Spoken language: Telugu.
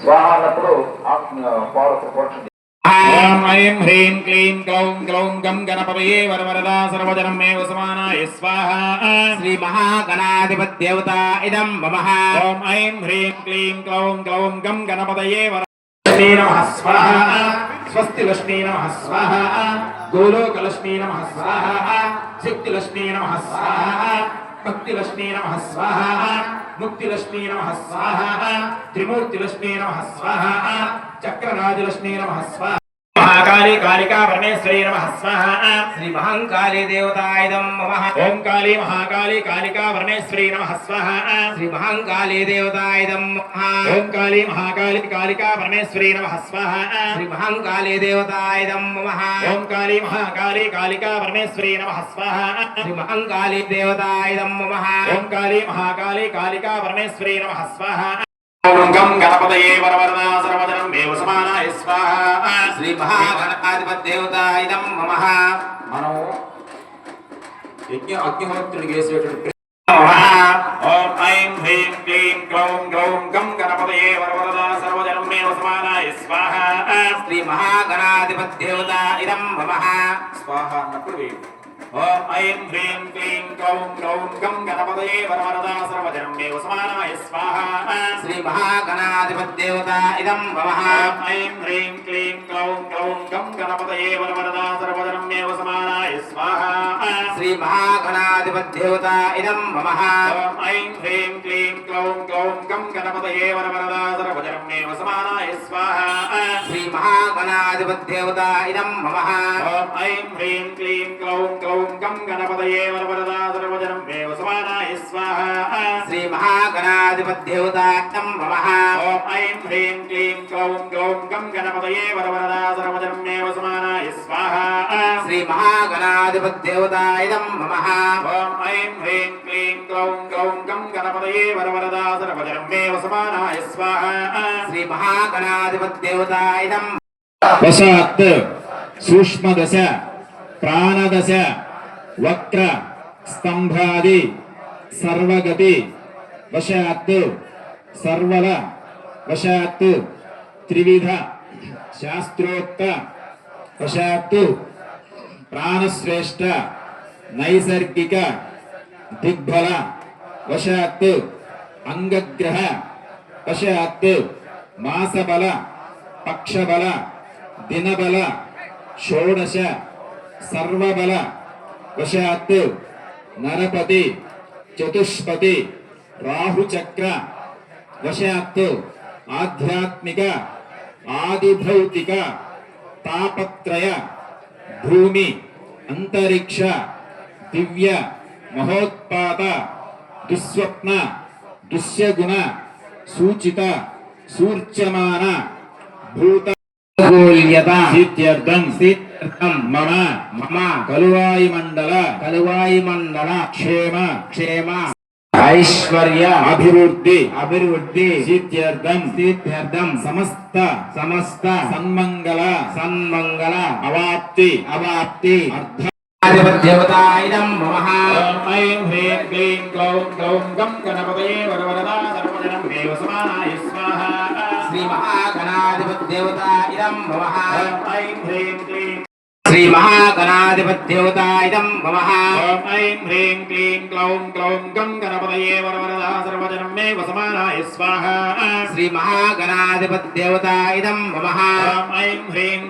స్వాహ అన్నప్పుడు పోషణ. ఓం ఐం హ్రీం క్లీం క్లౌం గ్లౌం గం గణపతయే వరవరదా సర్వజనం మే వసమానాయ స్వాహా. శ్రీ మహాగణాధిపత్యేవతా ఇదం మమః. ఓం ఐం హ్రీం క్లీం క్లౌం గ్లౌం గం గణపతయే లక్ష్మీ నమః స్వాహా. స్వస్తి లక్ష్మీ నమః స్వాహా. గోలోక లక్ష్మీ నమః స్వాహా. శక్తి లక్ష్మీ నమః స్వాహా. భక్తి లక్ష్మీ నమః స్వాహా. ముక్తి లక్ష్మీ నమః స్వాహా. త్రిమూర్తి లక్ష్మీ నమః స్వాహా. చక్రరాజ లక్ష్మీ నమః స్వాహా. महाकाली कालिका परमेश्वरी नमः स्वाहा. श्री महाकाली देवतायदं नमः. ओम काली महाकाली कालिका परमेश्वरी नमः स्वाहा. श्री महाकाली देवतायदं नमः. ओम काली महाकाली कालिका परमेश्वरी नमः स्वाहा. श्री महाकाली देवतायदं नमः. ओम काली महाकाली कालिका परमेश्वरी नमः स्वाहा. श्री महाकाली देवतायदं नमः. ओम काली महाकाली कालिका परमेश्वरी नमः स्वाहा. ओम गं गणपतये वरवरदा सर्वजनं मे वसमानाय स्वाहा. श्री महागणाधिपत्यदेवतायदं नमः. మనం అగ్నిహోత్రుడికి వేసేటువంటి ఓం ఐం హ్రీం క్లీం క్లౌం గ్లౌం గం గణపతయే వరవరదా సర్వజనం మే వసమానాయ స్వాహా. శ్రీ మహాగణాధిపత్యేవతాయదం నమః. స్వాహ అన్నప్పుడు వేయండి. ఓం ఐం హ్రీం క్లీం క్లౌం గ్లౌం గం గణపతయే వరవరదా సర్వజనం మే వసమానాయ స్వాహా. శ్రీ మహాగణాధిపత్యేవతాయదం నమః. ఓం ఐం హ్రీం క్లీం క్లౌం గ్లౌం గం గణపతయే వరవరదా సర్వజనం మే వసమానాయ స్వాహా. శ్రీ మహాగణాధిపత్యేవతాయదం నమః. ఓం ఐం హ్రీం క్లీం క్లౌం గ్లౌం గం గణపతయే వరవరదా సర్వజనం మే వసమానాయ స్వాహా. శ్రీ మహాగణాధిపత్యేవతాయదం నమః. ఓం ఐం హ్రీం క్లీం క్లౌం గ్లౌం గం గణపతయే వరవరదా సర్వజనం మే వసమానాయ స్వాహా. శ్రీ మహాగణాధిపత్యేవతాయదం నమః. ఓం ఐం హ్రీం క్లీం క్లౌం గ్లౌం గం గణపతయే వరవరదా సర్వజనం మే వసమానాయ స్వాహా. శ్రీ మహాగణాధిపత్యేవతాయదం నమః. ఓం ఐం హ్రీం క్లీం క్లౌం గ్లౌం గం గణపతయే వరవరదా సర్వజనం మే వసమానాయ స్వాహా. శ్రీ మహాగణాధిపత్యేవతాయదం వశాత్ సూక్ష్మదశ ప్రాణదశ వక్ర స్తంభాది సర్వగతి వశాత్ సర్వల వశాత్ త్రివిధ శాస్త్రోక్త వశాత్ ప్రాణశ్రేష్ఠ నైసర్గిక దిగ్బల వశాత్ అంగగ్రహ వశాత్ మాసబల పక్షబల దినబల షోడశ సర్వబల వశాత్ నరపతి చతుష్పతి రాహుచక్ర వశాత్ ఆధ్యాత్మిక ఆదిభౌతిక తాపత్రయ భూమి అంతరిక్ష దివ్య మహోత్పాత దుస్వప్న దుశ్యగుణ సూచిత సూర్చమాన భూత సిద్ధ్యర్థం మమ మమ కలువాయి మండల క్షేమ క్షేమ ఐశ్వర్య అభివృద్ధి అభివృద్ధి సిద్ధ్యర్థం సమస్త సన్మంగళ అవాప్తి దేవతాయదం నమః. ఓం ఐం హ్రీం క్లీం క్లౌం గ్లౌం గం గణపతయే వరవరదా సర్వజనం మే వసమానాయ స్వాహా. శ్రీ మహాగణాధిపత్యేవతాయదం నమః. ఓం ఐం హ్రీం క్లీం శ్రీ మహాగణాధిపత్యేవతాయదం నమః. ఓం ఐం హ్రీం క్లీం క్లౌం గ్లౌం గం గణపతయే వరవరదా సర్వజనం మే వసమానాయ స్వాహా. శ్రీ మహాగణాధిపత్యేవతాయదం నమః. ఓం ఐం హ్రీం